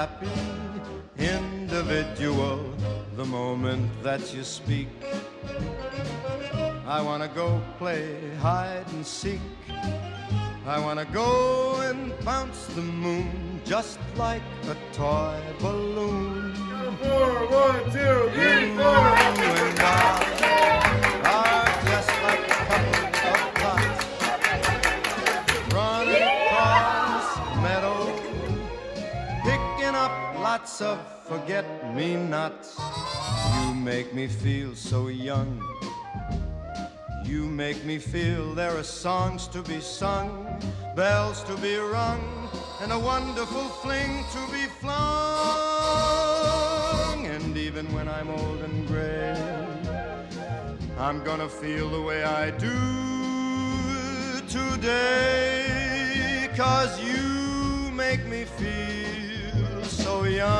happy individual the moment that you speak. I wanna go play hide and seek. I wanna go and bounce the moon just like a toy balloon. 4, 1, 2, 3, 4. You and I are just like a couple of tots running across a meadow, picking up lots of forget-me-nots. You make me feel so young. You make me feel there are songs to be sung, bells to be rung, and a wonderful fling to be flung. And even when I'm old and gray, I'm gonna feel the way I do today, 'cause you make me feel so young.